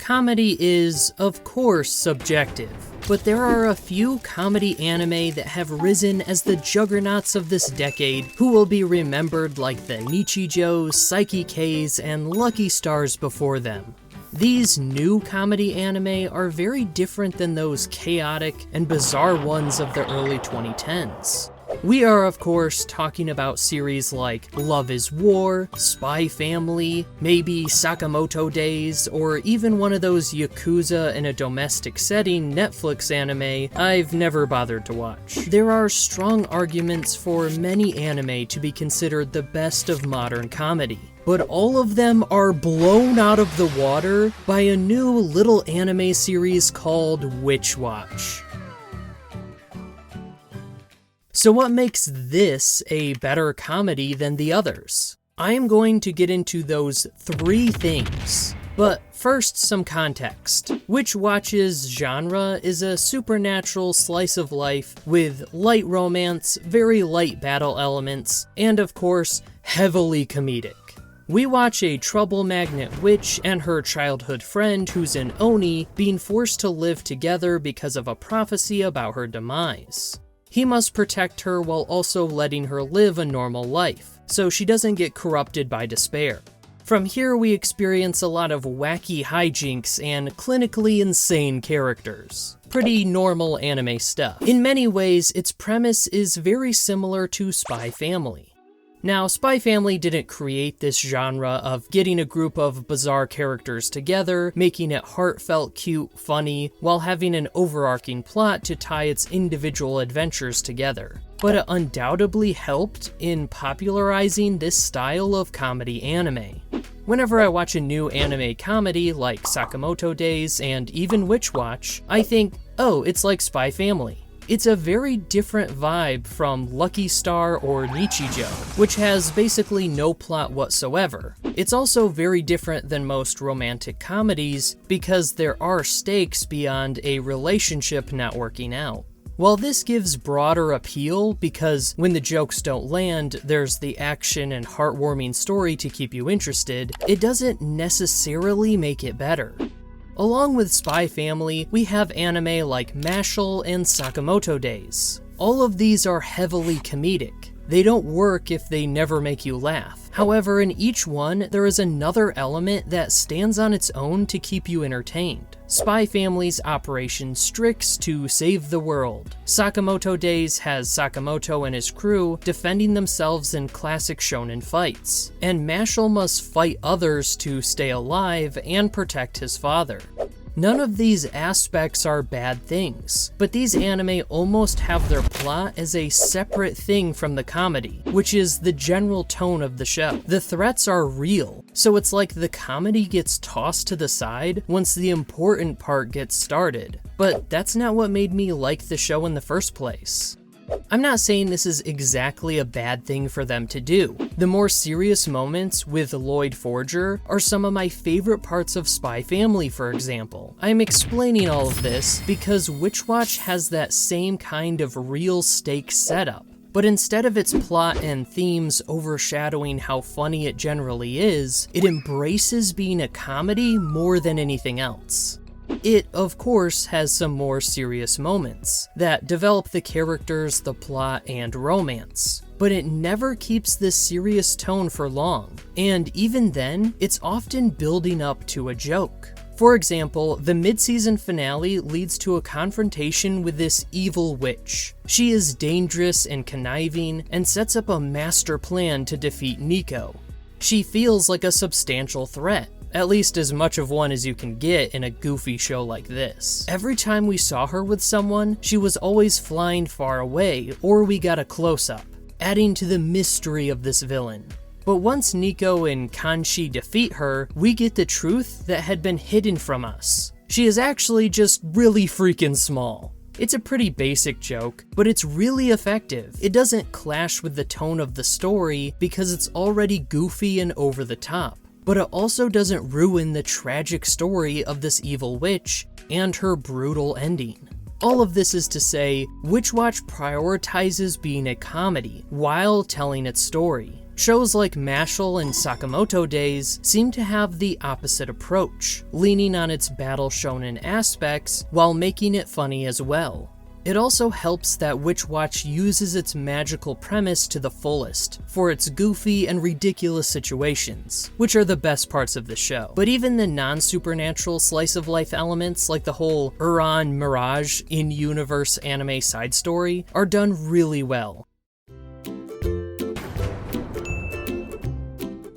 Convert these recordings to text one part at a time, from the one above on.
Comedy is, of course, subjective, but there are a few comedy anime that have risen as the juggernauts of this decade who will be remembered like the Nichijos, Psyche K's, and Lucky Stars before them. These new comedy anime are very different than those chaotic and bizarre ones of the early 2010s. We are, of course, talking about series like Love is War, Spy Family, maybe Sakamoto Days, or even one of those Yakuza in a domestic setting Netflix anime I've never bothered to watch. There are strong arguments for many anime to be considered the best of modern comedy, but all of them are blown out of the water by a new little anime series called Witchwatch. So what makes this a better comedy than the others? I am going to get into those 3 things. But first, some context. Witchwatch's genre is a supernatural slice of life with light romance, very light battle elements, and of course, heavily comedic. We watch a trouble magnet witch and her childhood friend who's an Oni being forced to live together because of a prophecy about her demise. He must protect her while also letting her live a normal life, so she doesn't get corrupted by despair. From here we experience a lot of wacky hijinks and clinically insane characters. Pretty normal anime stuff. In many ways, its premise is very similar to Spy Family. Now, Spy Family didn't create this genre of getting a group of bizarre characters together, making it heartfelt, cute, funny, while having an overarching plot to tie its individual adventures together. But it undoubtedly helped in popularizing this style of comedy anime. Whenever I watch a new anime comedy like Sakamoto Days and even Witchwatch, I think, oh, it's like Spy Family. It's a very different vibe from Lucky Star or Nichijou, which has basically no plot whatsoever. It's also very different than most romantic comedies because there are stakes beyond a relationship not working out. While this gives broader appeal because when the jokes don't land, there's the action and heartwarming story to keep you interested, it doesn't necessarily make it better. Along with Spy Family, we have anime like Mashle and Sakamoto Days. All of these are heavily comedic. They don't work if they never make you laugh. However, in each one, there is another element that stands on its own to keep you entertained. Spy Family's Operation Strix to save the world. Sakamoto Days has Sakamoto and his crew defending themselves in classic shonen fights. And Mashle must fight others to stay alive and protect his father. None of these aspects are bad things, but these anime almost have their plot as a separate thing from the comedy, which is the general tone of the show. The threats are real, so it's like the comedy gets tossed to the side once the important part gets started. But that's not what made me like the show in the first place. I'm not saying this is exactly a bad thing for them to do. The more serious moments with Lloyd Forger are some of my favorite parts of Spy Family, for example. I'm explaining all of this because Witchwatch has that same kind of real stakes setup. But instead of its plot and themes overshadowing how funny it generally is, it embraces being a comedy more than anything else. It, of course, has some more serious moments that develop the characters, the plot, and romance. But it never keeps this serious tone for long, and even then, it's often building up to a joke. For example, the mid-season finale leads to a confrontation with this evil witch. She is dangerous and conniving, and sets up a master plan to defeat Nico. She feels like a substantial threat. At least as much of one as you can get in a goofy show like this. Every time we saw her with someone, she was always flying far away, or we got a close-up, adding to the mystery of this villain. But once Nico and Kanshi defeat her, we get the truth that had been hidden from us. She is actually just really freaking small. It's a pretty basic joke, but it's really effective. It doesn't clash with the tone of the story because it's already goofy and over the top. But it also doesn't ruin the tragic story of this evil witch and her brutal ending. All of this is to say, Witchwatch prioritizes being a comedy while telling its story. Shows like Mashle and Sakamoto Days seem to have the opposite approach, leaning on its battle shonen aspects while making it funny as well. It also helps that Witchwatch uses its magical premise to the fullest, for its goofy and ridiculous situations, which are the best parts of the show. But even the non-supernatural slice-of-life elements, like the whole Uran Mirage in-universe anime side story, are done really well.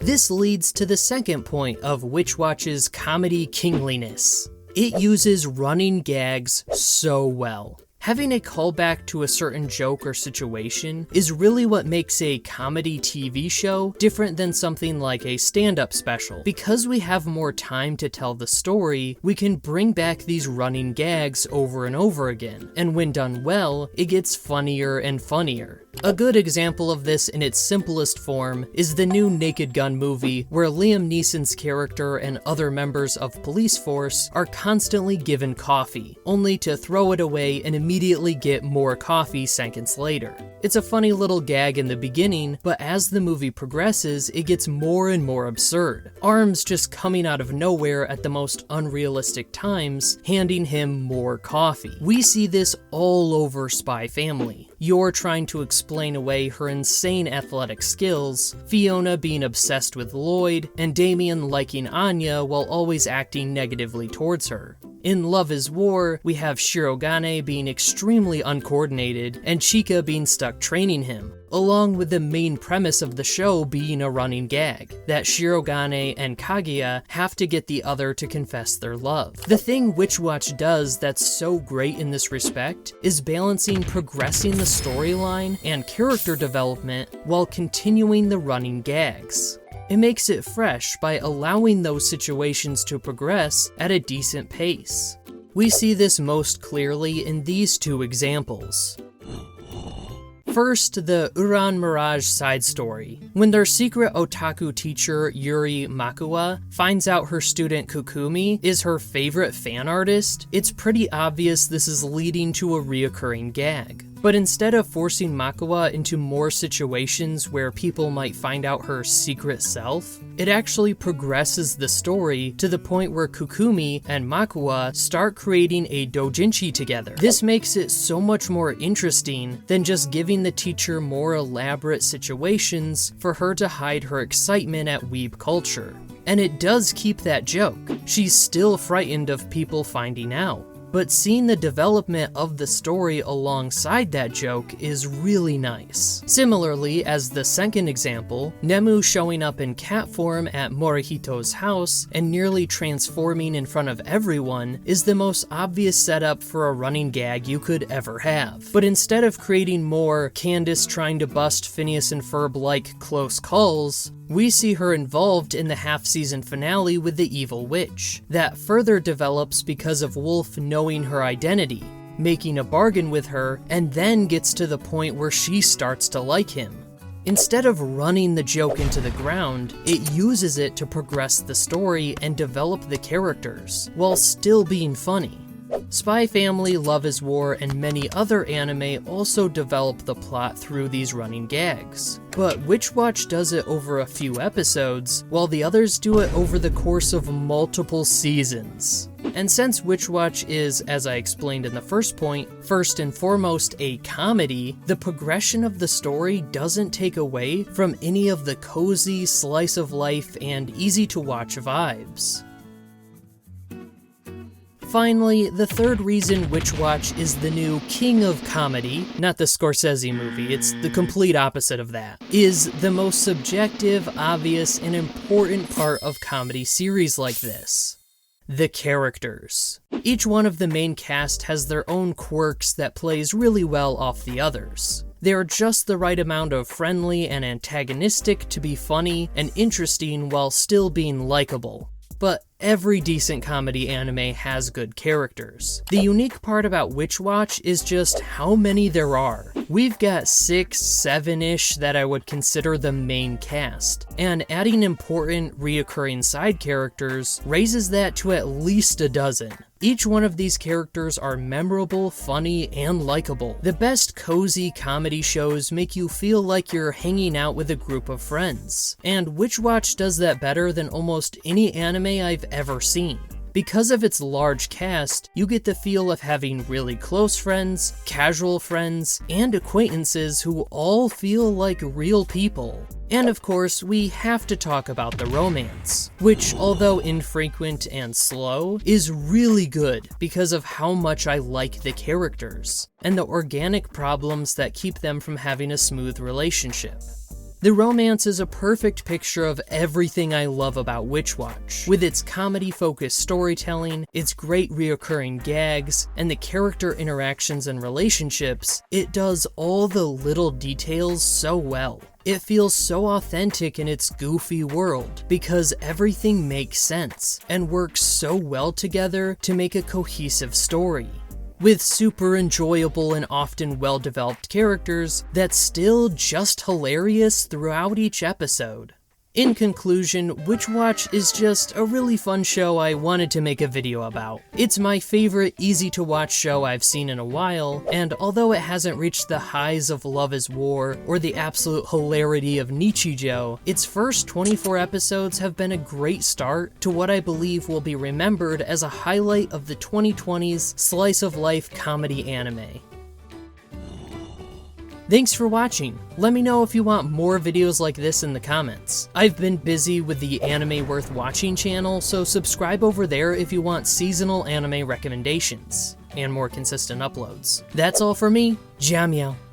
This leads to the second point of Witchwatch's comedy kingliness. It uses running gags so well. Having a callback to a certain joke or situation is really what makes a comedy TV show different than something like a stand-up special. Because we have more time to tell the story, we can bring back these running gags over and over again, and when done well, it gets funnier and funnier. A good example of this in its simplest form is the new Naked Gun movie, where Liam Neeson's character and other members of police force are constantly given coffee, only to throw it away and immediately get more coffee seconds later. It's a funny little gag in the beginning, but as the movie progresses, it gets more and more absurd. Arms just coming out of nowhere at the most unrealistic times, handing him more coffee. We see this all over Spy Family. Yor trying to explain away her insane athletic skills, Fiona being obsessed with Lloyd, and Damien liking Anya while always acting negatively towards her. In Love is War, we have Shirogane being extremely uncoordinated and Chika being stuck training him, along with the main premise of the show being a running gag, that Shirogane and Kaguya have to get the other to confess their love. The thing Witchwatch does that's so great in this respect is balancing progressing the storyline and character development while continuing the running gags. It makes it fresh by allowing those situations to progress at a decent pace. We see this most clearly in these two examples. First, the Uran Mirage side story. When their secret otaku teacher, Yuri Makua, finds out her student Kukumi is her favorite fan artist, it's pretty obvious this is leading to a reoccurring gag. But instead of forcing Makua into more situations where people might find out her secret self, it actually progresses the story to the point where Kukumi and Makua start creating a doujinshi together. This makes it so much more interesting than just giving the teacher more elaborate situations for her to hide her excitement at weeb culture. And it does keep that joke. She's still frightened of people finding out. But seeing the development of the story alongside that joke is really nice. Similarly, as the second example, Nemu showing up in cat form at Morihito's house and nearly transforming in front of everyone is the most obvious setup for a running gag you could ever have. But instead of creating more Candace trying to bust Phineas and Ferb-like close calls, we see her involved in the half-season finale with the evil witch. That further develops because of Wolf knowing her identity, making a bargain with her, and then gets to the point where she starts to like him. Instead of running the joke into the ground, it uses it to progress the story and develop the characters, while still being funny. Spy Family, Love is War, and many other anime also develop the plot through these running gags. But Witchwatch does it over a few episodes, while the others do it over the course of multiple seasons. And since Witchwatch is, as I explained in the first point, first and foremost a comedy, the progression of the story doesn't take away from any of the cozy, slice of life, and easy to watch vibes. Finally, the third reason Witchwatch is the new king of comedy, not the Scorsese movie, it's the complete opposite of that, is the most subjective, obvious, and important part of comedy series like this: the characters. Each one of the main cast has their own quirks that plays really well off the others. They are just the right amount of friendly and antagonistic to be funny and interesting while still being likable. But every decent comedy anime has good characters. The unique part about Witchwatch is just how many there are. We've got 6, 7-ish that I would consider the main cast, and adding important, reoccurring side characters raises that to at least a dozen. Each one of these characters are memorable, funny, and likable. The best cozy comedy shows make you feel like you're hanging out with a group of friends, and Witchwatch does that better than almost any anime I've ever seen. Because of its large cast, you get the feel of having really close friends, casual friends, and acquaintances who all feel like real people. And of course, we have to talk about the romance, which, although infrequent and slow, is really good because of how much I like the characters, and the organic problems that keep them from having a smooth relationship. The romance is a perfect picture of everything I love about Witchwatch. With its comedy-focused storytelling, its great reoccurring gags, and the character interactions and relationships, it does all the little details so well. It feels so authentic in its goofy world, because everything makes sense, and works so well together to make a cohesive story. With super enjoyable and often well-developed characters that's still just hilarious throughout each episode. In conclusion, Witchwatch is just a really fun show I wanted to make a video about. It's my favorite easy-to-watch show I've seen in a while, and although it hasn't reached the highs of Love is War or the absolute hilarity of Nichijou, its first 24 episodes have been a great start to what I believe will be remembered as a highlight of the 2020s slice-of-life comedy anime. Thanks for watching. Let me know if you want more videos like this in the comments. I've been busy with the Anime Worth Watching channel, so subscribe over there if you want seasonal anime recommendations and more consistent uploads. That's all for me. Jiao miao.